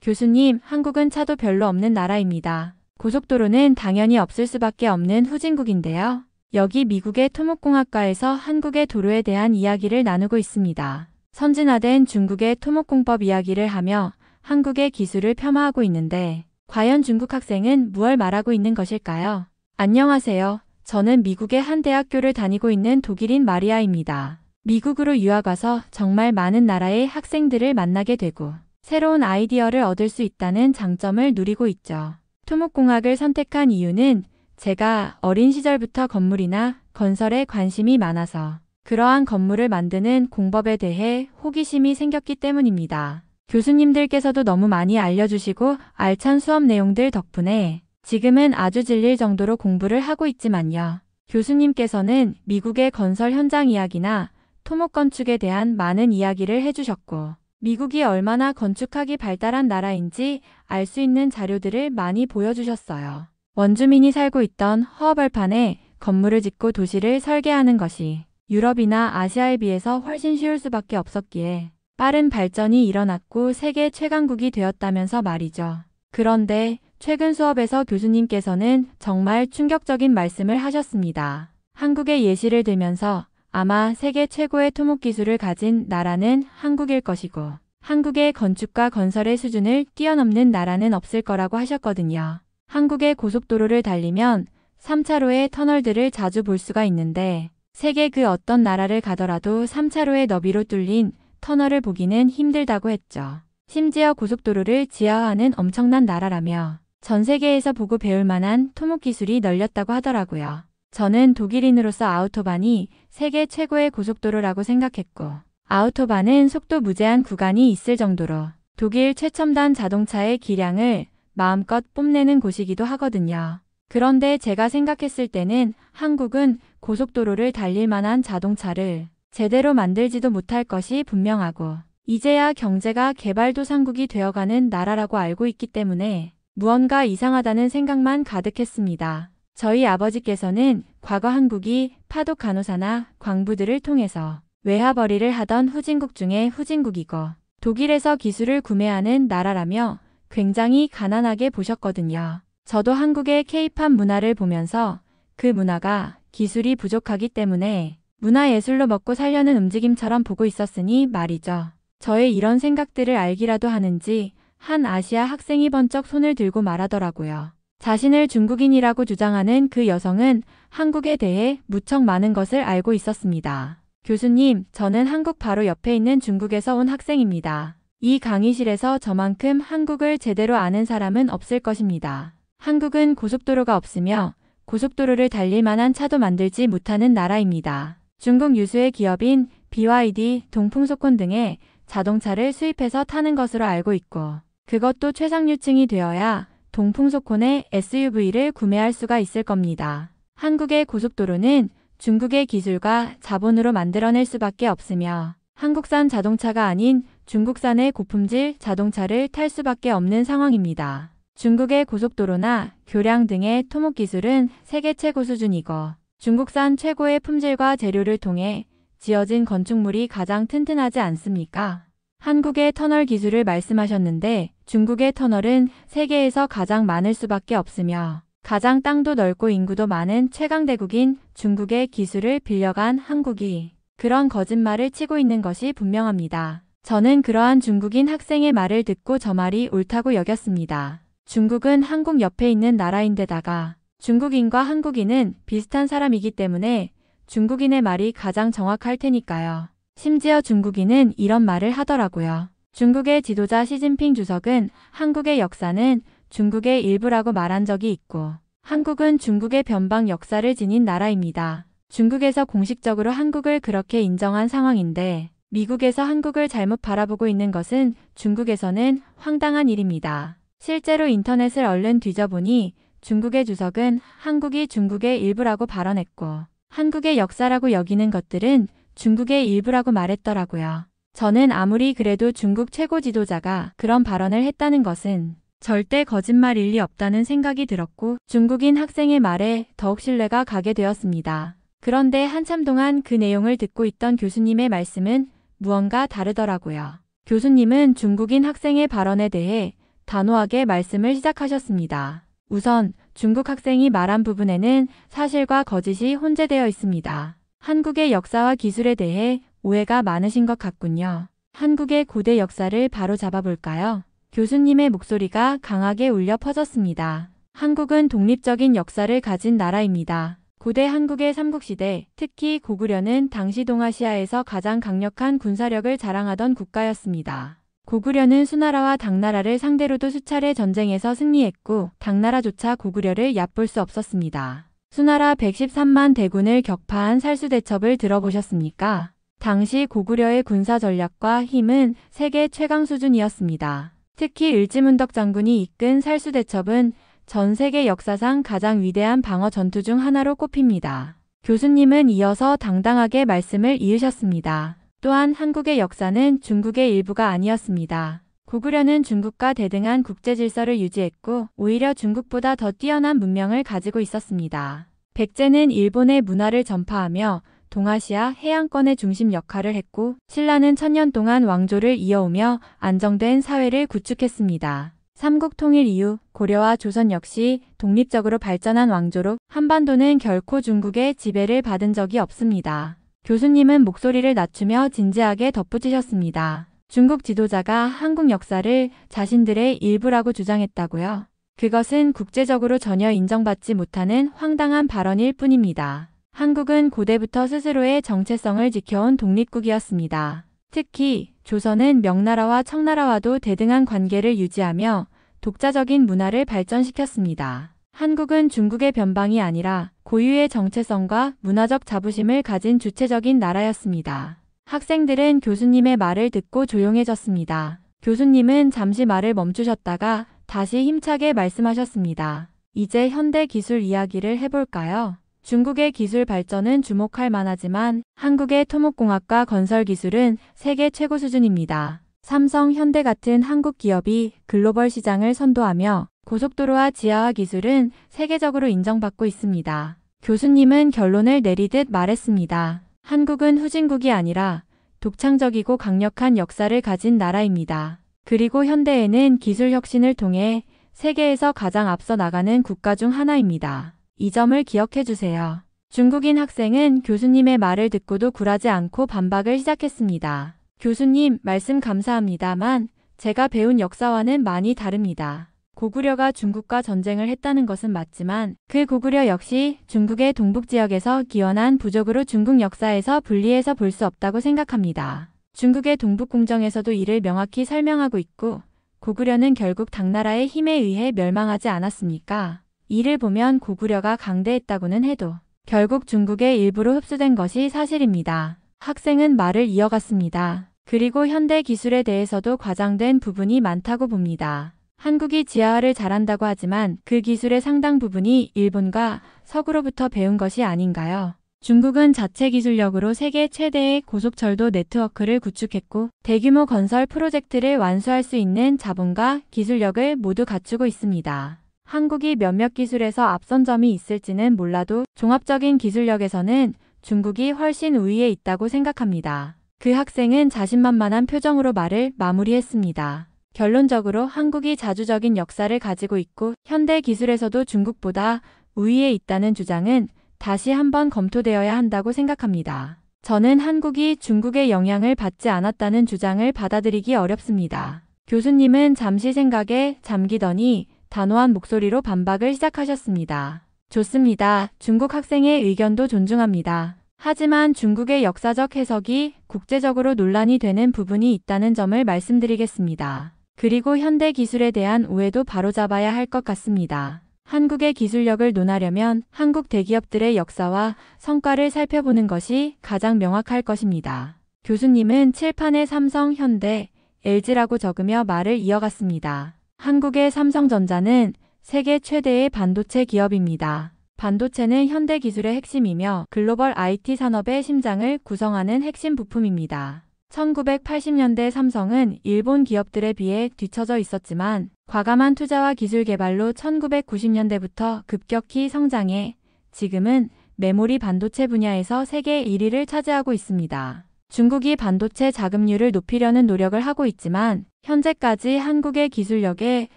교수님, 한국은 차도 별로 없는 나라입니다. 고속도로는 당연히 없을 수밖에 없는 후진국인데요. 여기 미국의 토목공학과에서 한국의 도로에 대한 이야기를 나누고 있습니다. 선진화된 중국의 토목공법 이야기를 하며 한국의 기술을 폄하하고 있는데 과연 중국 학생은 무얼 말하고 있는 것일까요? 안녕하세요. 저는 미국의 한 대학교를 다니고 있는 독일인 마리아입니다. 미국으로 유학 와서 정말 많은 나라의 학생들을 만나게 되고 새로운 아이디어를 얻을 수 있다는 장점을 누리고 있죠. 토목공학을 선택한 이유는 제가 어린 시절부터 건물이나 건설에 관심이 많아서 그러한 건물을 만드는 공법에 대해 호기심이 생겼기 때문입니다. 교수님들께서도 너무 많이 알려주시고 알찬 수업 내용들 덕분에 지금은 아주 질릴 정도로 공부를 하고 있지만요. 교수님께서는 미국의 건설 현장 이야기나 토목 건축에 대한 많은 이야기를 해주셨고 미국이 얼마나 건축학이 발달한 나라인지 알 수 있는 자료들을 많이 보여주셨어요. 원주민이 살고 있던 허허벌판에 건물을 짓고 도시를 설계하는 것이 유럽이나 아시아에 비해서 훨씬 쉬울 수밖에 없었기에 빠른 발전이 일어났고 세계 최강국이 되었다면서 말이죠. 그런데 최근 수업에서 교수님께서는 정말 충격적인 말씀을 하셨습니다. 한국의 예시를 들면서 아마 세계 최고의 토목 기술을 가진 나라는 한국일 것이고 한국의 건축과 건설의 수준을 뛰어넘는 나라는 없을 거라고 하셨거든요. 한국의 고속도로를 달리면 3차로의 터널들을 자주 볼 수가 있는데 세계 그 어떤 나라를 가더라도 3차로의 너비로 뚫린 터널을 보기는 힘들다고 했죠. 심지어 고속도로를 지하화하는 엄청난 나라라며 전 세계에서 보고 배울 만한 토목 기술이 널렸다고 하더라고요. 저는 독일인으로서 아우토반이 세계 최고의 고속도로라고 생각했고 아우토반은 속도 무제한 구간이 있을 정도로 독일 최첨단 자동차의 기량을 마음껏 뽐내는 곳이기도 하거든요. 그런데 제가 생각했을 때는 한국은 고속도로를 달릴 만한 자동차를 제대로 만들지도 못할 것이 분명하고 이제야 경제가 개발도상국이 되어가는 나라라고 알고 있기 때문에 무언가 이상하다는 생각만 가득했습니다. 저희 아버지께서는 과거 한국이 파독 간호사나 광부들을 통해서 외화벌이를 하던 후진국 중에 후진국이고 독일에서 기술을 구매하는 나라라며 굉장히 가난하게 보셨거든요. 저도 한국의 K-팝 문화를 보면서 그 문화가 기술이 부족하기 때문에 문화예술로 먹고 살려는 움직임처럼 보고 있었으니 말이죠. 저의 이런 생각들을 알기라도 하는지 한 아시아 학생이 번쩍 손을 들고 말하더라고요. 자신을 중국인이라고 주장하는 그 여성은 한국에 대해 무척 많은 것을 알고 있었습니다. 교수님, 저는 한국 바로 옆에 있는 중국에서 온 학생입니다. 이 강의실에서 저만큼 한국을 제대로 아는 사람은 없을 것입니다. 한국은 고속도로가 없으며 고속도로를 달릴 만한 차도 만들지 못하는 나라입니다. 중국 유수의 기업인 BYD, 동풍소콘 등의 자동차를 수입해서 타는 것으로 알고 있고 그것도 최상류층이 되어야 동풍소콘의 SUV를 구매할 수가 있을 겁니다. 한국의 고속도로는 중국의 기술과 자본으로 만들어낼 수밖에 없으며 한국산 자동차가 아닌 중국산의 고품질 자동차를 탈 수밖에 없는 상황입니다. 중국의 고속도로나 교량 등의 토목 기술은 세계 최고 수준이고 중국산 최고의 품질과 재료를 통해 지어진 건축물이 가장 튼튼하지 않습니까? 한국의 터널 기술을 말씀하셨는데 중국의 터널은 세계에서 가장 많을 수밖에 없으며 가장 땅도 넓고 인구도 많은 최강대국인 중국의 기술을 빌려간 한국이 그런 거짓말을 치고 있는 것이 분명합니다. 저는 그러한 중국인 학생의 말을 듣고 저 말이 옳다고 여겼습니다. 중국은 한국 옆에 있는 나라인데다가 중국인과 한국인은 비슷한 사람이기 때문에 중국인의 말이 가장 정확할 테니까요. 심지어 중국인은 이런 말을 하더라고요. 중국의 지도자 시진핑 주석은 한국의 역사는 중국의 일부라고 말한 적이 있고 한국은 중국의 변방 역사를 지닌 나라입니다. 중국에서 공식적으로 한국을 그렇게 인정한 상황인데 미국에서 한국을 잘못 바라보고 있는 것은 중국에서는 황당한 일입니다. 실제로 인터넷을 얼른 뒤져보니 중국의 주석은 한국이 중국의 일부라고 발언했고 한국의 역사라고 여기는 것들은 중국의 일부라고 말했더라고요. 저는 아무리 그래도 중국 최고 지도자가 그런 발언을 했다는 것은 절대 거짓말일 리 없다는 생각이 들었고 중국인 학생의 말에 더욱 신뢰가 가게 되었습니다. 그런데 한참 동안 그 내용을 듣고 있던 교수님의 말씀은 무언가 다르더라고요. 교수님은 중국인 학생의 발언에 대해 단호하게 말씀을 시작하셨습니다. 우선 중국 학생이 말한 부분에는 사실과 거짓이 혼재되어 있습니다. 한국의 역사와 기술에 대해 오해가 많으신 것 같군요. 한국의 고대 역사를 바로 잡아볼까요? 교수님의 목소리가 강하게 울려 퍼졌습니다. 한국은 독립적인 역사를 가진 나라입니다. 고대 한국의 삼국시대, 특히 고구려는 당시 동아시아에서 가장 강력한 군사력을 자랑하던 국가였습니다. 고구려는 수나라와 당나라를 상대로도 수차례 전쟁에서 승리했고 당나라조차 고구려를 얕볼 수 없었습니다. 수나라 113만 대군을 격파한 살수대첩을 들어보셨습니까? 당시 고구려의 군사 전략과 힘은 세계 최강 수준이었습니다. 특히 을지문덕 장군이 이끈 살수대첩은 전 세계 역사상 가장 위대한 방어 전투 중 하나로 꼽힙니다. 교수님은 이어서 당당하게 말씀을 이으셨습니다. 또한 한국의 역사는 중국의 일부가 아니었습니다. 고구려는 중국과 대등한 국제 질서를 유지했고 오히려 중국보다 더 뛰어난 문명을 가지고 있었습니다. 백제는 일본의 문화를 전파하며 동아시아 해양권의 중심 역할을 했고 신라는 천년 동안 왕조를 이어오며 안정된 사회를 구축했습니다. 삼국 통일 이후 고려와 조선 역시 독립적으로 발전한 왕조로 한반도는 결코 중국의 지배를 받은 적이 없습니다. 교수님은 목소리를 낮추며 진지하게 덧붙이셨습니다. 중국 지도자가 한국 역사를 자신들의 일부라고 주장했다고요? 그것은 국제적으로 전혀 인정받지 못하는 황당한 발언일 뿐입니다. 한국은 고대부터 스스로의 정체성을 지켜온 독립국이었습니다. 특히 조선은 명나라와 청나라와도 대등한 관계를 유지하며 독자적인 문화를 발전시켰습니다. 한국은 중국의 변방이 아니라 고유의 정체성과 문화적 자부심을 가진 주체적인 나라였습니다. 학생들은 교수님의 말을 듣고 조용해졌습니다. 교수님은 잠시 말을 멈추셨다가 다시 힘차게 말씀하셨습니다. 이제 현대 기술 이야기를 해볼까요? 중국의 기술 발전은 주목할 만하지만 한국의 토목공학과 건설 기술은 세계 최고 수준입니다. 삼성, 현대 같은 한국 기업이 글로벌 시장을 선도하며 고속도로와 지하화 기술은 세계적으로 인정받고 있습니다. 교수님은 결론을 내리듯 말했습니다. 한국은 후진국이 아니라 독창적이고 강력한 역사를 가진 나라입니다. 그리고 현대에는 기술 혁신을 통해 세계에서 가장 앞서 나가는 국가 중 하나입니다. 이 점을 기억해 주세요. 중국인 학생은 교수님의 말을 듣고도 굴하지 않고 반박을 시작했습니다. 교수님, 말씀 감사합니다만 제가 배운 역사와는 많이 다릅니다. 고구려가 중국과 전쟁을 했다는 것은 맞지만 그 고구려 역시 중국의 동북 지역에서 기원한 부족으로 중국 역사에서 분리해서 볼 수 없다고 생각합니다. 중국의 동북공정에서도 이를 명확히 설명하고 있고 고구려는 결국 당나라의 힘에 의해 멸망하지 않았습니까? 이를 보면 고구려가 강대했다고는 해도 결국 중국의 일부로 흡수된 것이 사실입니다. 학생은 말을 이어갔습니다. 그리고 현대 기술에 대해서도 과장된 부분이 많다고 봅니다. 한국이 지하화를 잘한다고 하지만 그 기술의 상당 부분이 일본과 서구로부터 배운 것이 아닌가요? 중국은 자체 기술력으로 세계 최대의 고속철도 네트워크를 구축했고 대규모 건설 프로젝트를 완수할 수 있는 자본과 기술력을 모두 갖추고 있습니다. 한국이 몇몇 기술에서 앞선 점이 있을지는 몰라도 종합적인 기술력에서는 중국이 훨씬 우위에 있다고 생각합니다. 그 학생은 자신만만한 표정으로 말을 마무리했습니다. 결론적으로 한국이 자주적인 역사를 가지고 있고 현대 기술에서도 중국보다 우위에 있다는 주장은 다시 한번 검토되어야 한다고 생각합니다. 저는 한국이 중국의 영향을 받지 않았다는 주장을 받아들이기 어렵습니다. 교수님은 잠시 생각에 잠기더니 단호한 목소리로 반박을 시작하셨습니다. 좋습니다. 중국 학생의 의견도 존중합니다. 하지만 중국의 역사적 해석이 국제적으로 논란이 되는 부분이 있다는 점을 말씀드리겠습니다. 그리고 현대 기술에 대한 오해도 바로잡아야 할 것 같습니다. 한국의 기술력을 논하려면 한국 대기업들의 역사와 성과를 살펴보는 것이 가장 명확할 것입니다. 교수님은 칠판에 삼성, 현대, LG라고 적으며 말을 이어갔습니다. 한국의 삼성전자는 세계 최대의 반도체 기업입니다. 반도체는 현대 기술의 핵심이며 글로벌 IT 산업의 심장을 구성하는 핵심 부품입니다. 1980년대 삼성은 일본 기업들에 비해 뒤처져 있었지만 과감한 투자와 기술 개발로 1990년대부터 급격히 성장해 지금은 메모리 반도체 분야에서 세계 1위를 차지하고 있습니다. 중국이 반도체 자금률을 높이려는 노력을 하고 있지만 현재까지 한국의 기술력에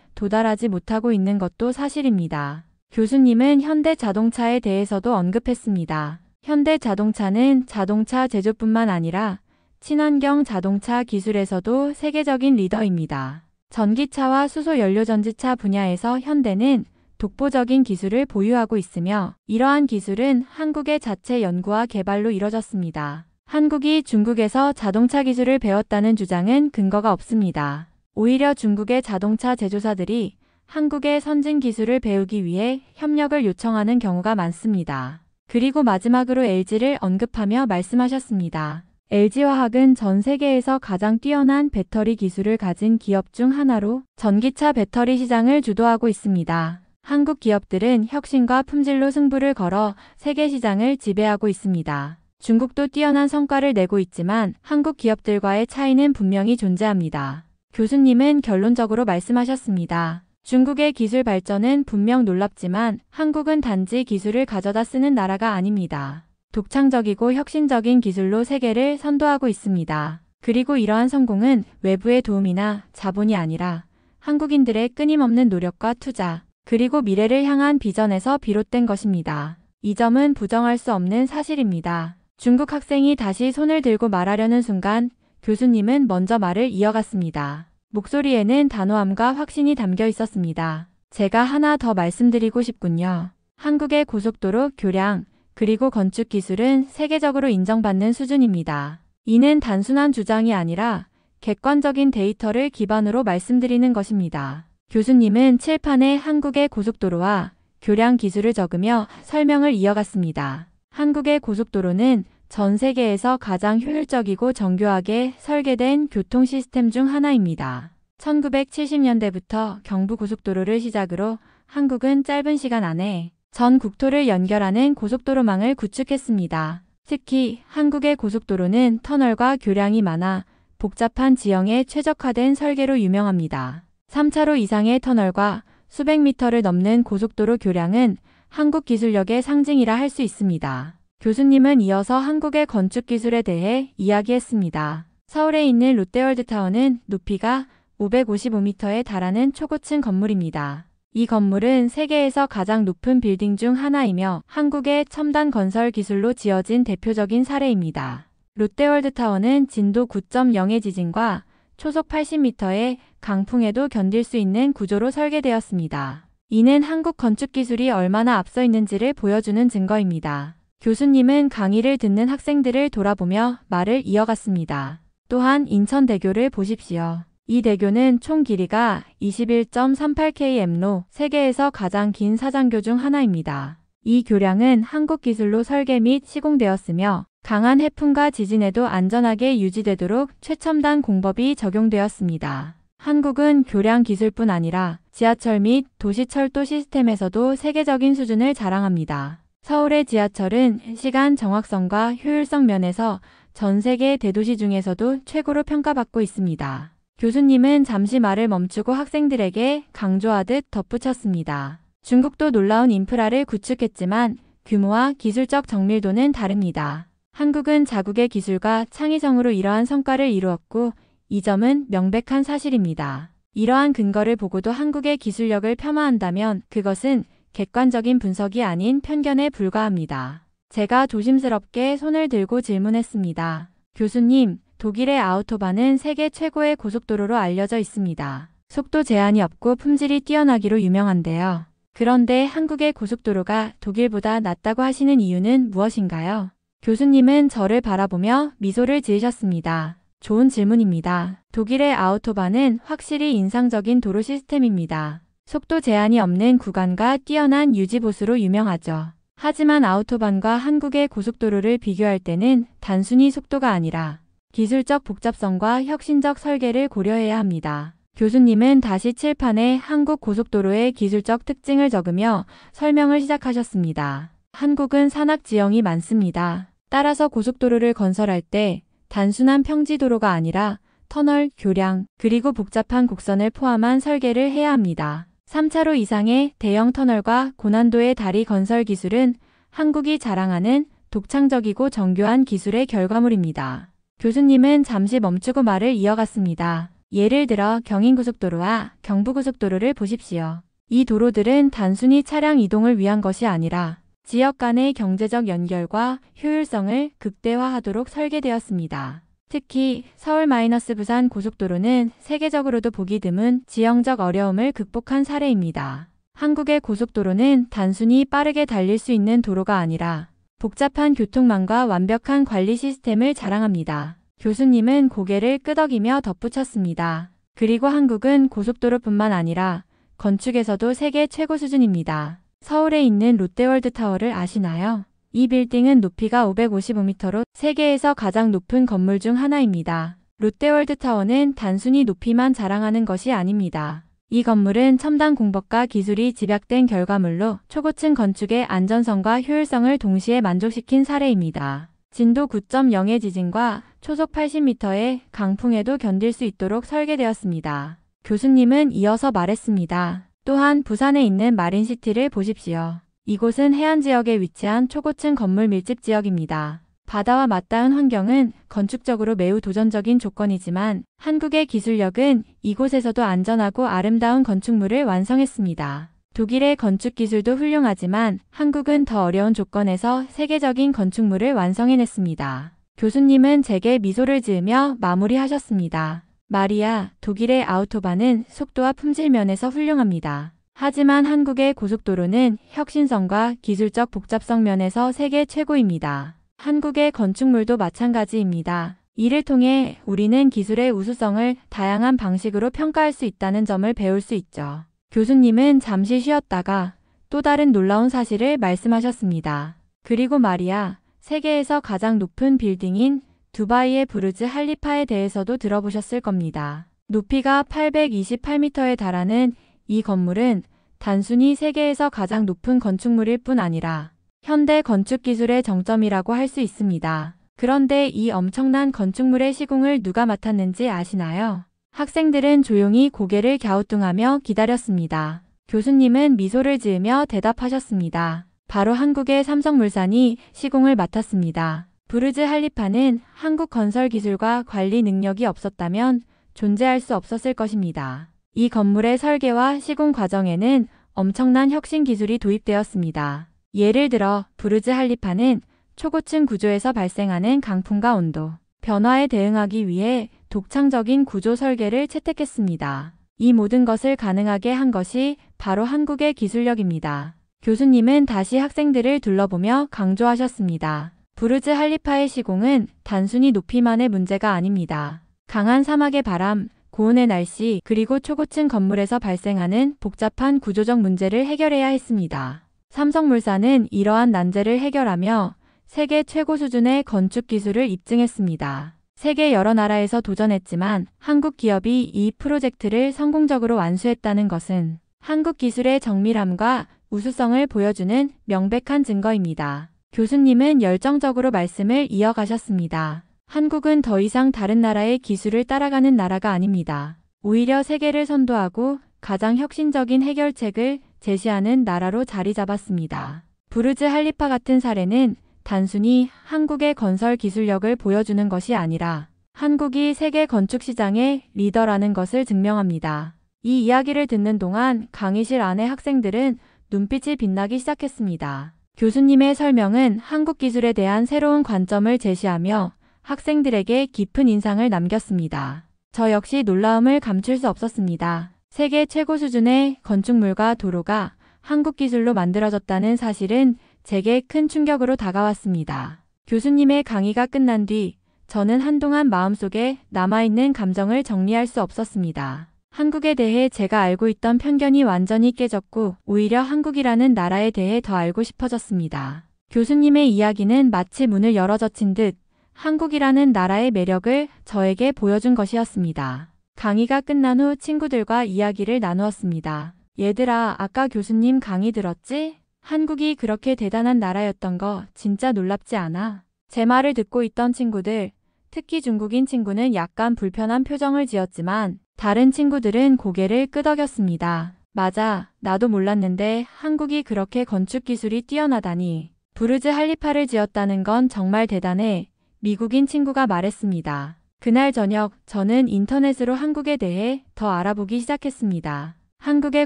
도달하지 못하고 있는 것도 사실입니다. 교수님은 현대자동차에 대해서도 언급했습니다. 현대자동차는 자동차 제조뿐만 아니라 친환경 자동차 기술에서도 세계적인 리더입니다. 전기차와 수소연료전지차 분야에서 현대는 독보적인 기술을 보유하고 있으며 이러한 기술은 한국의 자체 연구와 개발로 이뤄졌습니다. 한국이 중국에서 자동차 기술을 배웠다는 주장은 근거가 없습니다. 오히려 중국의 자동차 제조사들이 한국의 선진 기술을 배우기 위해 협력을 요청하는 경우가 많습니다. 그리고 마지막으로 LG를 언급하며 말씀하셨습니다. LG화학은 전 세계에서 가장 뛰어난 배터리 기술을 가진 기업 중 하나로 전기차 배터리 시장을 주도하고 있습니다. 한국 기업들은 혁신과 품질로 승부를 걸어 세계 시장을 지배하고 있습니다. 중국도 뛰어난 성과를 내고 있지만 한국 기업들과의 차이는 분명히 존재합니다. 교수님은 결론적으로 말씀하셨습니다. 중국의 기술 발전은 분명 놀랍지만 한국은 단지 기술을 가져다 쓰는 나라가 아닙니다. 독창적이고 혁신적인 기술로 세계를 선도하고 있습니다. 그리고 이러한 성공은 외부의 도움이나 자본이 아니라 한국인들의 끊임없는 노력과 투자, 그리고 미래를 향한 비전에서 비롯된 것입니다. 이 점은 부정할 수 없는 사실입니다. 중국 학생이 다시 손을 들고 말하려는 순간 교수님은 먼저 말을 이어갔습니다. 목소리에는 단호함과 확신이 담겨 있었습니다. 제가 하나 더 말씀드리고 싶군요. 한국의 고속도로, 교량, 그리고 건축 기술은 세계적으로 인정받는 수준입니다. 이는 단순한 주장이 아니라 객관적인 데이터를 기반으로 말씀드리는 것입니다. 교수님은 칠판에 한국의 고속도로와 교량 기술을 적으며 설명을 이어갔습니다. 한국의 고속도로는 전 세계에서 가장 효율적이고 정교하게 설계된 교통 시스템 중 하나입니다. 1970년대부터 경부고속도로를 시작으로 한국은 짧은 시간 안에 전 국토를 연결하는 고속도로망을 구축했습니다. 특히 한국의 고속도로는 터널과 교량이 많아 복잡한 지형에 최적화된 설계로 유명합니다. 3차로 이상의 터널과 수백 미터를 넘는 고속도로 교량은 한국 기술력의 상징이라 할 수 있습니다. 교수님은 이어서 한국의 건축 기술에 대해 이야기했습니다. 서울에 있는 롯데월드타워는 높이가 555m에 달하는 초고층 건물입니다. 이 건물은 세계에서 가장 높은 빌딩 중 하나이며 한국의 첨단 건설 기술로 지어진 대표적인 사례입니다. 롯데월드타워는 진도 9.0의 지진과 초속 80m의 강풍에도 견딜 수 있는 구조로 설계되었습니다. 이는 한국 건축 기술이 얼마나 앞서 있는지를 보여주는 증거입니다. 교수님은 강의를 듣는 학생들을 돌아보며 말을 이어갔습니다. 또한 인천대교를 보십시오. 이 대교는 총 길이가 21.38km로 세계에서 가장 긴 사장교 중 하나입니다. 이 교량은 한국 기술로 설계 및 시공되었으며 강한 해풍과 지진에도 안전하게 유지되도록 최첨단 공법이 적용되었습니다. 한국은 교량 기술뿐 아니라 지하철 및 도시철도 시스템에서도 세계적인 수준을 자랑합니다. 서울의 지하철은 시간 정확성과 효율성 면에서 전 세계 대도시 중에서도 최고로 평가받고 있습니다. 교수님은 잠시 말을 멈추고 학생들에게 강조하듯 덧붙였습니다. 중국도 놀라운 인프라를 구축했지만 규모와 기술적 정밀도는 다릅니다. 한국은 자국의 기술과 창의성으로 이러한 성과를 이루었고 이 점은 명백한 사실입니다. 이러한 근거를 보고도 한국의 기술력을 폄하한다면 그것은 객관적인 분석이 아닌 편견에 불과합니다. 제가 조심스럽게 손을 들고 질문했습니다. 교수님, 독일의 아우토반은 세계 최고의 고속도로로 알려져 있습니다. 속도 제한이 없고 품질이 뛰어나기로 유명한데요. 그런데 한국의 고속도로가 독일보다 낫다고 하시는 이유는 무엇인가요? 교수님은 저를 바라보며 미소를 지으셨습니다. 좋은 질문입니다. 독일의 아우토반은 확실히 인상적인 도로 시스템입니다. 속도 제한이 없는 구간과 뛰어난 유지보수로 유명하죠. 하지만 아우토반과 한국의 고속도로를 비교할 때는 단순히 속도가 아니라 기술적 복잡성과 혁신적 설계를 고려해야 합니다. 교수님은 다시 칠판에 한국 고속도로의 기술적 특징을 적으며 설명을 시작하셨습니다. 한국은 산악 지형이 많습니다. 따라서 고속도로를 건설할 때 단순한 평지도로가 아니라 터널, 교량, 그리고 복잡한 곡선을 포함한 설계를 해야 합니다. 3차로 이상의 대형 터널과 고난도의 다리 건설 기술은 한국이 자랑하는 독창적이고 정교한 기술의 결과물입니다. 교수님은 잠시 멈추고 말을 이어갔습니다. 예를 들어 경인고속도로와 경부고속도로를 보십시오. 이 도로들은 단순히 차량 이동을 위한 것이 아니라 지역 간의 경제적 연결과 효율성을 극대화하도록 설계되었습니다. 특히 서울-부산 고속도로는 세계적으로도 보기 드문 지형적 어려움을 극복한 사례입니다. 한국의 고속도로는 단순히 빠르게 달릴 수 있는 도로가 아니라 복잡한 교통망과 완벽한 관리 시스템을 자랑합니다. 교수님은 고개를 끄덕이며 덧붙였습니다. 그리고 한국은 고속도로뿐만 아니라 건축에서도 세계 최고 수준입니다. 서울에 있는 롯데월드타워를 아시나요? 이 빌딩은 높이가 555m로 세계에서 가장 높은 건물 중 하나입니다. 롯데월드타워는 단순히 높이만 자랑하는 것이 아닙니다. 이 건물은 첨단 공법과 기술이 집약된 결과물로 초고층 건축의 안전성과 효율성을 동시에 만족시킨 사례입니다. 진도 9.0의 지진과 초속 80m의 강풍에도 견딜 수 있도록 설계되었습니다. 교수님은 이어서 말했습니다. 또한 부산에 있는 마린시티를 보십시오. 이곳은 해안 지역에 위치한 초고층 건물 밀집 지역입니다. 바다와 맞닿은 환경은 건축적으로 매우 도전적인 조건이지만 한국의 기술력은 이곳에서도 안전하고 아름다운 건축물을 완성했습니다. 독일의 건축 기술도 훌륭하지만 한국은 더 어려운 조건에서 세계적인 건축물을 완성해냈습니다. 교수님은 제게 미소를 지으며 마무리하셨습니다. 마리아, 독일의 아우토반은 속도와 품질 면에서 훌륭합니다. 하지만 한국의 고속도로는 혁신성과 기술적 복잡성 면에서 세계 최고입니다. 한국의 건축물도 마찬가지입니다. 이를 통해 우리는 기술의 우수성을 다양한 방식으로 평가할 수 있다는 점을 배울 수 있죠. 교수님은 잠시 쉬었다가 또 다른 놀라운 사실을 말씀하셨습니다. 그리고 말이야, 세계에서 가장 높은 빌딩인 두바이의 부르즈 할리파에 대해서도 들어보셨을 겁니다. 높이가 828m에 달하는 이 건물은 단순히 세계에서 가장 높은 건축물일 뿐 아니라 현대 건축 기술의 정점이라고 할 수 있습니다. 그런데 이 엄청난 건축물의 시공을 누가 맡았는지 아시나요? 학생들은 조용히 고개를 갸우뚱하며 기다렸습니다. 교수님은 미소를 지으며 대답하셨습니다. 바로 한국의 삼성물산이 시공을 맡았습니다. 부르즈 할리파는 한국 건설 기술과 관리 능력이 없었다면 존재할 수 없었을 것입니다. 이 건물의 설계와 시공 과정에는 엄청난 혁신 기술이 도입되었습니다. 예를 들어 부르즈 할리파는 초고층 구조에서 발생하는 강풍과 온도 변화에 대응하기 위해 독창적인 구조 설계를 채택했습니다. 이 모든 것을 가능하게 한 것이 바로 한국의 기술력입니다. 교수님은 다시 학생들을 둘러보며 강조하셨습니다. 부르즈 할리파의 시공은 단순히 높이만의 문제가 아닙니다. 강한 사막의 바람, 고온의 날씨, 그리고 초고층 건물에서 발생하는 복잡한 구조적 문제를 해결해야 했습니다. 삼성물산은 이러한 난제를 해결하며 세계 최고 수준의 건축 기술을 입증했습니다. 세계 여러 나라에서 도전했지만 한국 기업이 이 프로젝트를 성공적으로 완수했다는 것은 한국 기술의 정밀함과 우수성을 보여주는 명백한 증거입니다. 교수님은 열정적으로 말씀을 이어가셨습니다. 한국은 더 이상 다른 나라의 기술을 따라가는 나라가 아닙니다. 오히려 세계를 선도하고 가장 혁신적인 해결책을 제시하는 나라로 자리 잡았습니다. 부르즈 할리파 같은 사례는 단순히 한국의 건설 기술력을 보여주는 것이 아니라 한국이 세계 건축 시장의 리더라는 것을 증명합니다. 이 이야기를 듣는 동안 강의실 안의 학생들은 눈빛이 빛나기 시작했습니다. 교수님의 설명은 한국 기술에 대한 새로운 관점을 제시하며 학생들에게 깊은 인상을 남겼습니다. 저 역시 놀라움을 감출 수 없었습니다. 세계 최고 수준의 건축물과 도로가 한국 기술로 만들어졌다는 사실은 제게 큰 충격으로 다가왔습니다. 교수님의 강의가 끝난 뒤 저는 한동안 마음속에 남아있는 감정을 정리할 수 없었습니다. 한국에 대해 제가 알고 있던 편견이 완전히 깨졌고 오히려 한국이라는 나라에 대해 더 알고 싶어졌습니다. 교수님의 이야기는 마치 문을 열어젖힌 듯 한국이라는 나라의 매력을 저에게 보여준 것이었습니다. 강의가 끝난 후 친구들과 이야기를 나누었습니다. 얘들아, 아까 교수님 강의 들었지? 한국이 그렇게 대단한 나라였던 거 진짜 놀랍지 않아? 제 말을 듣고 있던 친구들, 특히 중국인 친구는 약간 불편한 표정을 지었지만 다른 친구들은 고개를 끄덕였습니다. 맞아, 나도 몰랐는데 한국이 그렇게 건축 기술이 뛰어나다니. 부르즈 할리파를 지었다는 건 정말 대단해. 미국인 친구가 말했습니다. 그날 저녁 저는 인터넷으로 한국에 대해 더 알아보기 시작했습니다. 한국의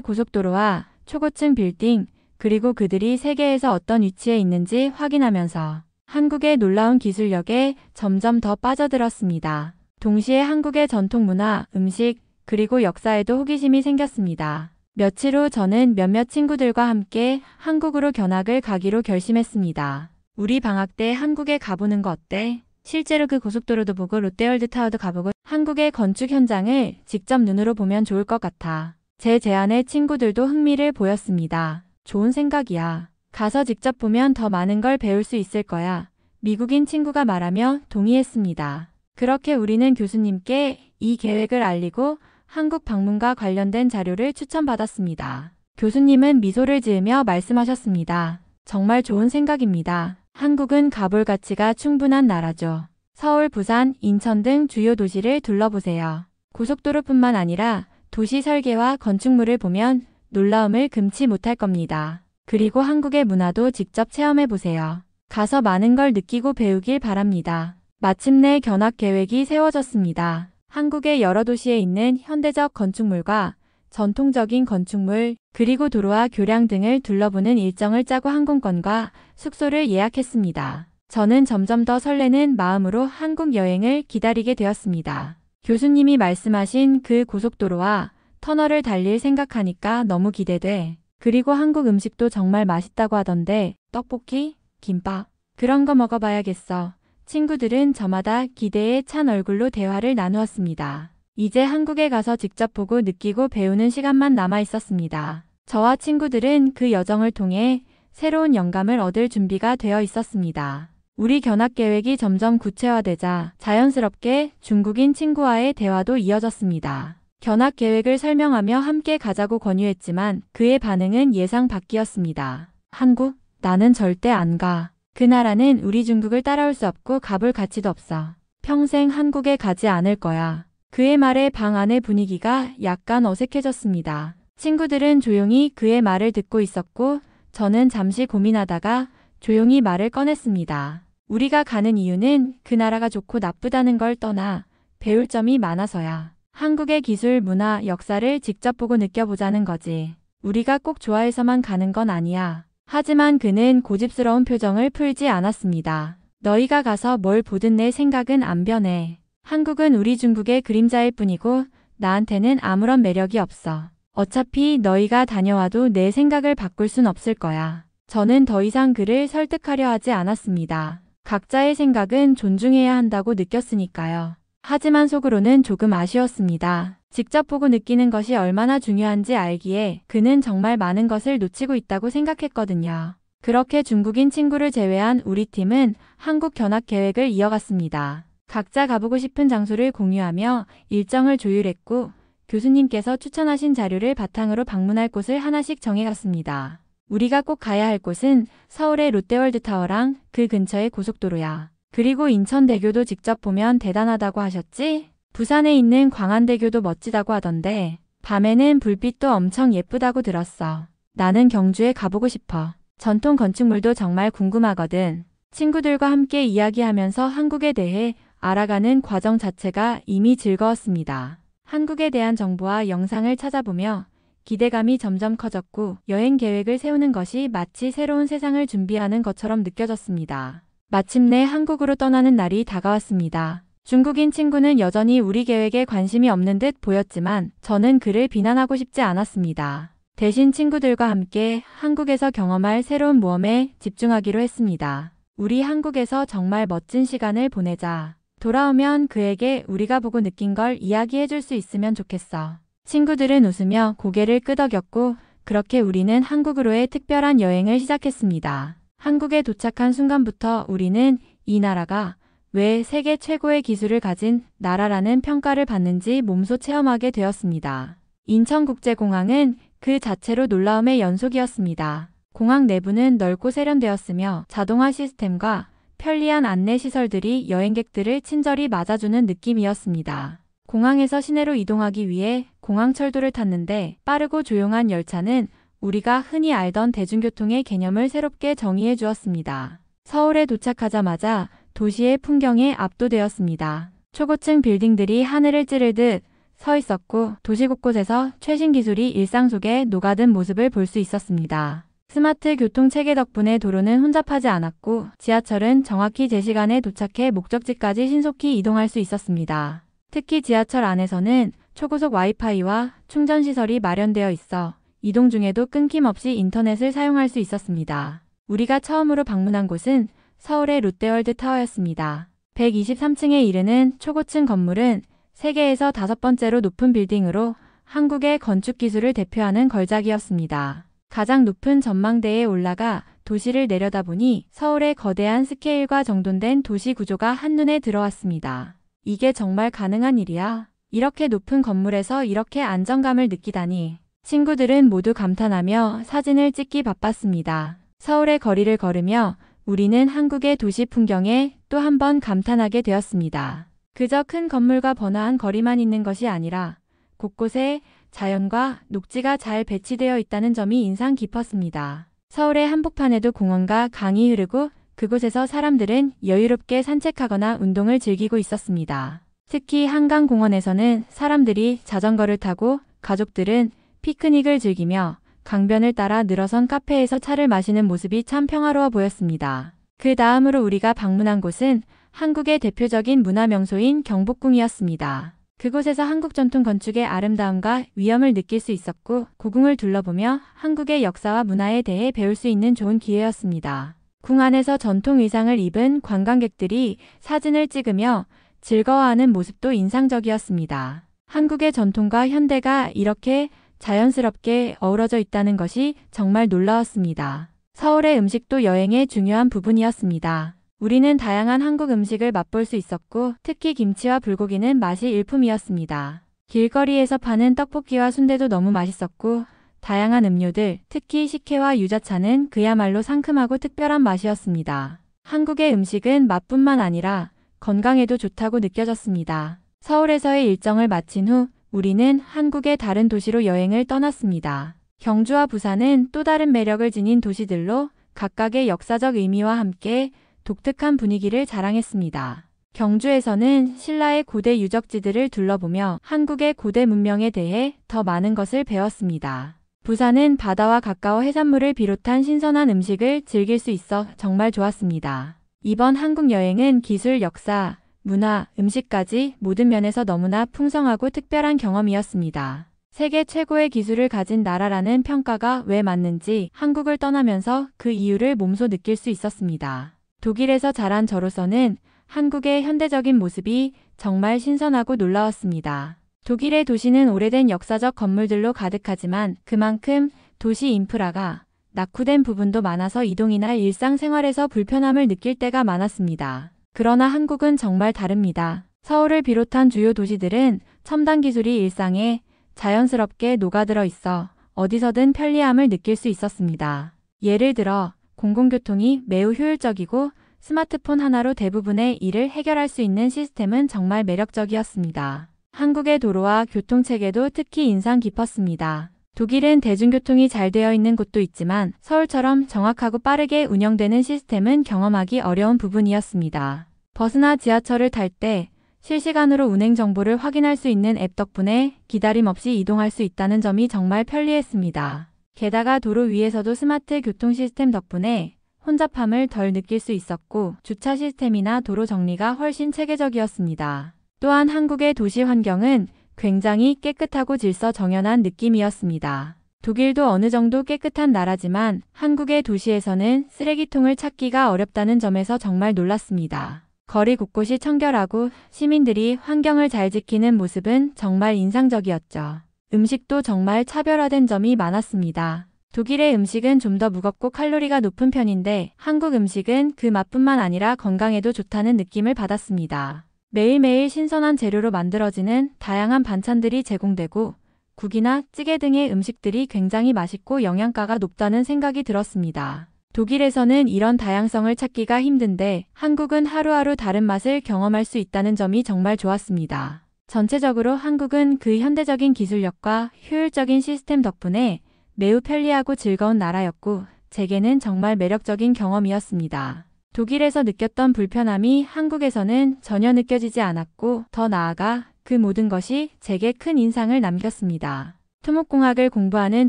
고속도로와 초고층 빌딩, 그리고 그들이 세계에서 어떤 위치에 있는지 확인하면서 한국의 놀라운 기술력에 점점 더 빠져들었습니다. 동시에 한국의 전통 문화, 음식, 그리고 역사에도 호기심이 생겼습니다. 며칠 후 저는 몇몇 친구들과 함께 한국으로 견학을 가기로 결심했습니다. 우리 방학 때 한국에 가보는 거 어때? 실제로 그 고속도로도 보고 롯데월드 타워도 가보고 한국의 건축 현장을 직접 눈으로 보면 좋을 것 같아. 제 제안에 친구들도 흥미를 보였습니다. 좋은 생각이야. 가서 직접 보면 더 많은 걸 배울 수 있을 거야. 미국인 친구가 말하며 동의했습니다. 그렇게 우리는 교수님께 이 계획을 알리고 한국 방문과 관련된 자료를 추천받았습니다. 교수님은 미소를 지으며 말씀하셨습니다. 정말 좋은 생각입니다. 한국은 가볼 가치가 충분한 나라죠. 서울, 부산, 인천 등 주요 도시를 둘러보세요. 고속도로뿐만 아니라 도시 설계와 건축물을 보면 놀라움을 금치 못할 겁니다. 그리고 한국의 문화도 직접 체험해보세요. 가서 많은 걸 느끼고 배우길 바랍니다. 마침내 견학 계획이 세워졌습니다. 한국의 여러 도시에 있는 현대적 건축물과 전통적인 건축물, 그리고 도로와 교량 등을 둘러보는 일정을 짜고 항공권과 숙소를 예약했습니다. 저는 점점 더 설레는 마음으로 한국 여행을 기다리게 되었습니다. 교수님이 말씀하신 그 고속도로와 터널을 달릴 생각하니까 너무 기대돼. 그리고 한국 음식도 정말 맛있다고 하던데 떡볶이, 김밥 그런 거 먹어봐야겠어. 친구들은 저마다 기대에 찬 얼굴로 대화를 나누었습니다. 이제 한국에 가서 직접 보고 느끼고 배우는 시간만 남아 있었습니다. 저와 친구들은 그 여정을 통해 새로운 영감을 얻을 준비가 되어 있었습니다. 우리 견학 계획이 점점 구체화되자 자연스럽게 중국인 친구와의 대화도 이어졌습니다. 견학 계획을 설명하며 함께 가자고 권유했지만 그의 반응은 예상 밖이었습니다. 한국? 나는 절대 안 가. 그 나라는 우리 중국을 따라올 수 없고 가볼 가치도 없어. 평생 한국에 가지 않을 거야. 그의 말에 방 안의 분위기가 약간 어색해졌습니다. 친구들은 조용히 그의 말을 듣고 있었고 저는 잠시 고민하다가 조용히 말을 꺼냈습니다. 우리가 가는 이유는 그 나라가 좋고 나쁘다는 걸 떠나 배울 점이 많아서야. 한국의 기술, 문화, 역사를 직접 보고 느껴보자는 거지. 우리가 꼭 좋아해서만 가는 건 아니야. 하지만 그는 고집스러운 표정을 풀지 않았습니다. 너희가 가서 뭘 보든 내 생각은 안 변해. 한국은 우리 중국의 그림자일 뿐이고 나한테는 아무런 매력이 없어. 어차피 너희가 다녀와도 내 생각을 바꿀 순 없을 거야. 저는 더 이상 그를 설득하려 하지 않았습니다. 각자의 생각은 존중해야 한다고 느꼈으니까요. 하지만 속으로는 조금 아쉬웠습니다. 직접 보고 느끼는 것이 얼마나 중요한지 알기에 그는 정말 많은 것을 놓치고 있다고 생각했거든요. 그렇게 중국인 친구를 제외한 우리 팀은 한국 견학 계획을 이어갔습니다. 각자 가보고 싶은 장소를 공유하며 일정을 조율했고 교수님께서 추천하신 자료를 바탕으로 방문할 곳을 하나씩 정해갔습니다. 우리가 꼭 가야 할 곳은 서울의 롯데월드 타워랑 그 근처의 고속도로야. 그리고 인천대교도 직접 보면 대단하다고 하셨지? 부산에 있는 광안대교도 멋지다고 하던데 밤에는 불빛도 엄청 예쁘다고 들었어. 나는 경주에 가보고 싶어. 전통 건축물도 정말 궁금하거든. 친구들과 함께 이야기하면서 한국에 대해 알아가는 과정 자체가 이미 즐거웠습니다. 한국에 대한 정보와 영상을 찾아보며 기대감이 점점 커졌고 여행 계획을 세우는 것이 마치 새로운 세상을 준비하는 것처럼 느껴졌습니다. 마침내 한국으로 떠나는 날이 다가왔습니다. 중국인 친구는 여전히 우리 계획에 관심이 없는 듯 보였지만 저는 그를 비난하고 싶지 않았습니다. 대신 친구들과 함께 한국에서 경험할 새로운 모험에 집중하기로 했습니다. 우리 한국에서 정말 멋진 시간을 보내자. 돌아오면 그에게 우리가 보고 느낀 걸 이야기해 줄 수 있으면 좋겠어. 친구들은 웃으며 고개를 끄덕였고 그렇게 우리는 한국으로의 특별한 여행을 시작했습니다. 한국에 도착한 순간부터 우리는 이 나라가 왜 세계 최고의 기술을 가진 나라라는 평가를 받는지 몸소 체험하게 되었습니다. 인천국제공항은 그 자체로 놀라움의 연속이었습니다. 공항 내부는 넓고 세련되었으며 자동화 시스템과 편리한 안내 시설들이 여행객들을 친절히 맞아주는 느낌이었습니다. 공항에서 시내로 이동하기 위해 공항철도를 탔는데 빠르고 조용한 열차는 우리가 흔히 알던 대중교통의 개념을 새롭게 정의해 주었습니다. 서울에 도착하자마자 도시의 풍경에 압도되었습니다. 초고층 빌딩들이 하늘을 찌르듯 서 있었고 도시 곳곳에서 최신 기술이 일상 속에 녹아든 모습을 볼 수 있었습니다. 스마트 교통 체계 덕분에 도로는 혼잡하지 않았고 지하철은 정확히 제 시간에 도착해 목적지까지 신속히 이동할 수 있었습니다. 특히 지하철 안에서는 초고속 와이파이와 충전시설이 마련되어 있어 이동 중에도 끊김없이 인터넷을 사용할 수 있었습니다. 우리가 처음으로 방문한 곳은 서울의 롯데월드 타워였습니다. 123층에 이르는 초고층 건물은 세계에서 5번째로 높은 빌딩으로 한국의 건축 기술을 대표하는 걸작이었습니다. 가장 높은 전망대에 올라가 도시를 내려다보니 서울의 거대한 스케일과 정돈된 도시 구조가 한눈에 들어왔습니다. 이게 정말 가능한 일이야? 이렇게 높은 건물에서 이렇게 안정감을 느끼다니. 친구들은 모두 감탄하며 사진을 찍기 바빴습니다. 서울의 거리를 걸으며 우리는 한국의 도시 풍경에 또 한 번 감탄하게 되었습니다. 그저 큰 건물과 번화한 거리만 있는 것이 아니라 곳곳에 자연과 녹지가 잘 배치되어 있다는 점이 인상 깊었습니다. 서울의 한복판에도 공원과 강이 흐르고 그곳에서 사람들은 여유롭게 산책하거나 운동을 즐기고 있었습니다. 특히 한강공원에서는 사람들이 자전거를 타고 가족들은 피크닉을 즐기며 강변을 따라 늘어선 카페에서 차를 마시는 모습이 참 평화로워 보였습니다. 그 다음으로 우리가 방문한 곳은 한국의 대표적인 문화명소인 경복궁이었습니다. 그곳에서 한국 전통 건축의 아름다움과 위엄을 느낄 수 있었고 고궁을 둘러보며 한국의 역사와 문화에 대해 배울 수 있는 좋은 기회였습니다. 궁 안에서 전통 의상을 입은 관광객들이 사진을 찍으며 즐거워하는 모습도 인상적이었습니다. 한국의 전통과 현대가 이렇게 자연스럽게 어우러져 있다는 것이 정말 놀라웠습니다. 서울의 음식도 여행의 중요한 부분이었습니다. 우리는 다양한 한국 음식을 맛볼 수 있었고 특히 김치와 불고기는 맛이 일품이었습니다. 길거리에서 파는 떡볶이와 순대도 너무 맛있었고 다양한 음료들, 특히 식혜와 유자차는 그야말로 상큼하고 특별한 맛이었습니다. 한국의 음식은 맛뿐만 아니라 건강에도 좋다고 느껴졌습니다. 서울에서의 일정을 마친 후 우리는 한국의 다른 도시로 여행을 떠났습니다. 경주와 부산은 또 다른 매력을 지닌 도시들로 각각의 역사적 의미와 함께 독특한 분위기를 자랑했습니다. 경주에서는 신라의 고대 유적지들을 둘러보며 한국의 고대 문명에 대해 더 많은 것을 배웠습니다. 부산은 바다와 가까워 해산물을 비롯한 신선한 음식을 즐길 수 있어 정말 좋았습니다. 이번 한국 여행은 기술, 역사, 문화, 음식까지 모든 면에서 너무나 풍성하고 특별한 경험이었습니다. 세계 최고의 기술을 가진 나라라는 평가가 왜 맞는지 한국을 떠나면서 그 이유를 몸소 느낄 수 있었습니다. 독일에서 자란 저로서는 한국의 현대적인 모습이 정말 신선하고 놀라웠습니다. 독일의 도시는 오래된 역사적 건물들로 가득하지만 그만큼 도시 인프라가 낙후된 부분도 많아서 이동이나 일상생활에서 불편함을 느낄 때가 많았습니다. 그러나 한국은 정말 다릅니다. 서울을 비롯한 주요 도시들은 첨단 기술이 일상에 자연스럽게 녹아들어 있어 어디서든 편리함을 느낄 수 있었습니다. 예를 들어 공공교통이 매우 효율적이고 스마트폰 하나로 대부분의 일을 해결할 수 있는 시스템은 정말 매력적이었습니다. 한국의 도로와 교통체계도 특히 인상 깊었습니다. 독일은 대중교통이 잘 되어 있는 곳도 있지만 서울처럼 정확하고 빠르게 운영되는 시스템은 경험하기 어려운 부분이었습니다. 버스나 지하철을 탈 때 실시간으로 운행 정보를 확인할 수 있는 앱 덕분에 기다림 없이 이동할 수 있다는 점이 정말 편리했습니다. 게다가 도로 위에서도 스마트 교통 시스템 덕분에 혼잡함을 덜 느낄 수 있었고 주차 시스템이나 도로 정리가 훨씬 체계적이었습니다. 또한 한국의 도시 환경은 굉장히 깨끗하고 질서 정연한 느낌이었습니다. 독일도 어느 정도 깨끗한 나라지만 한국의 도시에서는 쓰레기통을 찾기가 어렵다는 점에서 정말 놀랐습니다. 거리 곳곳이 청결하고 시민들이 환경을 잘 지키는 모습은 정말 인상적이었죠. 음식도 정말 차별화된 점이 많았습니다. 독일의 음식은 좀 더 무겁고 칼로리가 높은 편인데 한국 음식은 그 맛뿐만 아니라 건강에도 좋다는 느낌을 받았습니다. 매일매일 신선한 재료로 만들어지는 다양한 반찬들이 제공되고 국이나 찌개 등의 음식들이 굉장히 맛있고 영양가가 높다는 생각이 들었습니다. 독일에서는 이런 다양성을 찾기가 힘든데 한국은 하루하루 다른 맛을 경험할 수 있다는 점이 정말 좋았습니다. 전체적으로 한국은 그 현대적인 기술력과 효율적인 시스템 덕분에 매우 편리하고 즐거운 나라였고 제게는 정말 매력적인 경험이었습니다. 독일에서 느꼈던 불편함이 한국에서는 전혀 느껴지지 않았고 더 나아가 그 모든 것이 제게 큰 인상을 남겼습니다. 토목공학을 공부하는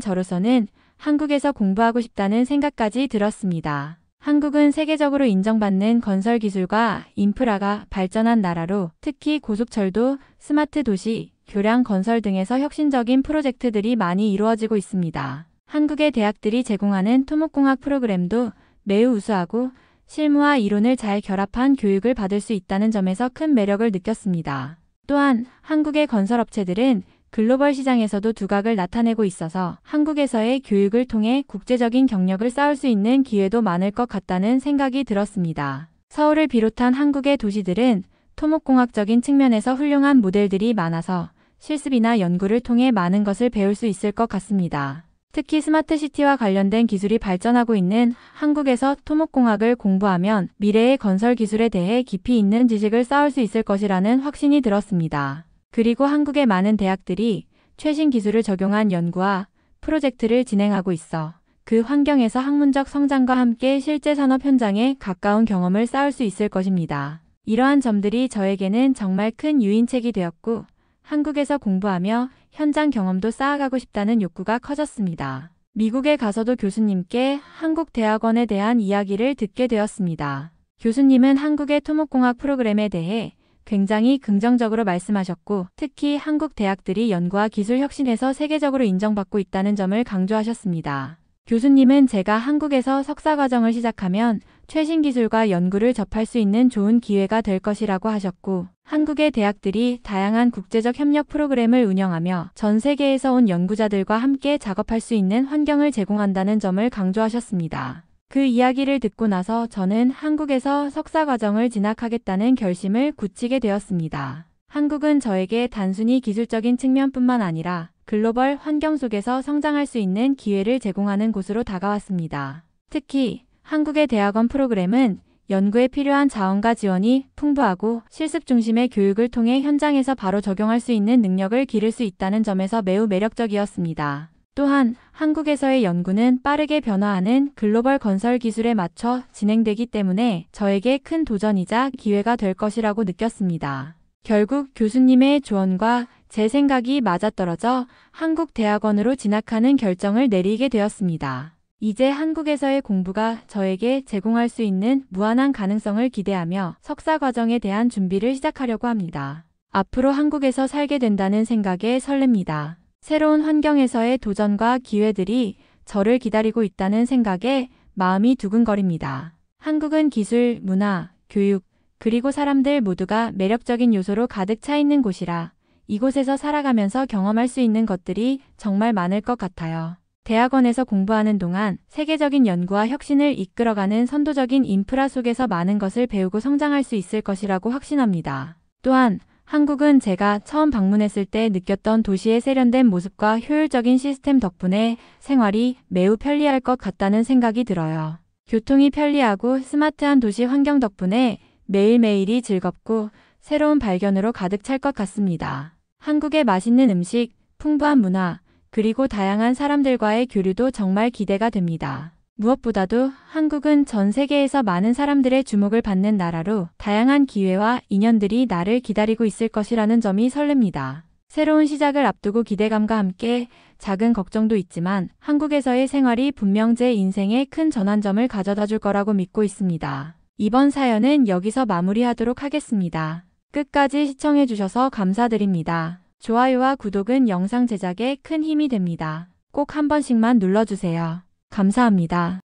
저로서는 한국에서 공부하고 싶다는 생각까지 들었습니다. 한국은 세계적으로 인정받는 건설 기술과 인프라가 발전한 나라로 특히 고속철도, 스마트 도시, 교량 건설 등에서 혁신적인 프로젝트들이 많이 이루어지고 있습니다. 한국의 대학들이 제공하는 토목공학 프로그램도 매우 우수하고 실무와 이론을 잘 결합한 교육을 받을 수 있다는 점에서 큰 매력을 느꼈습니다. 또한 한국의 건설업체들은 글로벌 시장에서도 두각을 나타내고 있어서 한국에서의 교육을 통해 국제적인 경력을 쌓을 수 있는 기회도 많을 것 같다는 생각이 들었습니다. 서울을 비롯한 한국의 도시들은 토목공학적인 측면에서 훌륭한 모델들이 많아서 실습이나 연구를 통해 많은 것을 배울 수 있을 것 같습니다. 특히 스마트시티와 관련된 기술이 발전하고 있는 한국에서 토목공학을 공부하면 미래의 건설 기술에 대해 깊이 있는 지식을 쌓을 수 있을 것이라는 확신이 들었습니다. 그리고 한국의 많은 대학들이 최신 기술을 적용한 연구와 프로젝트를 진행하고 있어 그 환경에서 학문적 성장과 함께 실제 산업 현장에 가까운 경험을 쌓을 수 있을 것입니다. 이러한 점들이 저에게는 정말 큰 유인책이 되었고 한국에서 공부하며 현장 경험도 쌓아가고 싶다는 욕구가 커졌습니다. 미국에 가서도 교수님께 한국 대학원에 대한 이야기를 듣게 되었습니다. 교수님은 한국의 토목공학 프로그램에 대해 굉장히 긍정적으로 말씀하셨고 특히 한국 대학들이 연구와 기술 혁신에서 세계적으로 인정받고 있다는 점을 강조하셨습니다. 교수님은 제가 한국에서 석사과정을 시작하면 최신 기술과 연구를 접할 수 있는 좋은 기회가 될 것이라고 하셨고 한국의 대학들이 다양한 국제적 협력 프로그램을 운영하며 전 세계에서 온 연구자들과 함께 작업할 수 있는 환경을 제공한다는 점을 강조하셨습니다. 그 이야기를 듣고 나서 저는 한국에서 석사과정을 진학하겠다는 결심을 굳히게 되었습니다. 한국은 저에게 단순히 기술적인 측면뿐만 아니라 글로벌 환경 속에서 성장할 수 있는 기회를 제공하는 곳으로 다가왔습니다. 특히 한국의 대학원 프로그램은 연구에 필요한 자원과 지원이 풍부하고 실습 중심의 교육을 통해 현장에서 바로 적용할 수 있는 능력을 기를 수 있다는 점에서 매우 매력적이었습니다. 또한 한국에서의 연구는 빠르게 변화하는 글로벌 건설 기술에 맞춰 진행되기 때문에 저에게 큰 도전이자 기회가 될 것이라고 느꼈습니다. 결국 교수님의 조언과 제 생각이 맞아떨어져 한국 대학원으로 진학하는 결정을 내리게 되었습니다. 이제 한국에서의 공부가 저에게 제공할 수 있는 무한한 가능성을 기대하며 석사 과정에 대한 준비를 시작하려고 합니다. 앞으로 한국에서 살게 된다는 생각에 설렙니다. 새로운 환경에서의 도전과 기회들이 저를 기다리고 있다는 생각에 마음이 두근거립니다. 한국은 기술, 문화, 교육, 그리고 사람들 모두가 매력적인 요소로 가득 차 있는 곳이라 이곳에서 살아가면서 경험할 수 있는 것들이 정말 많을 것 같아요. 대학원에서 공부하는 동안 세계적인 연구와 혁신을 이끌어가는 선도적인 인프라 속에서 많은 것을 배우고 성장할 수 있을 것이라고 확신합니다. 또한 한국은 제가 처음 방문했을 때 느꼈던 도시의 세련된 모습과 효율적인 시스템 덕분에 생활이 매우 편리할 것 같다는 생각이 들어요. 교통이 편리하고 스마트한 도시 환경 덕분에 매일매일이 즐겁고 새로운 발견으로 가득 찰 것 같습니다. 한국의 맛있는 음식, 풍부한 문화, 그리고 다양한 사람들과의 교류도 정말 기대가 됩니다. 무엇보다도 한국은 전 세계에서 많은 사람들의 주목을 받는 나라로 다양한 기회와 인연들이 나를 기다리고 있을 것이라는 점이 설렙니다. 새로운 시작을 앞두고 기대감과 함께 작은 걱정도 있지만 한국에서의 생활이 분명 제 인생에 큰 전환점을 가져다 줄 거라고 믿고 있습니다. 이번 사연은 여기서 마무리하도록 하겠습니다. 끝까지 시청해주셔서 감사드립니다. 좋아요와 구독은 영상 제작에 큰 힘이 됩니다. 꼭 한 번씩만 눌러주세요. 감사합니다.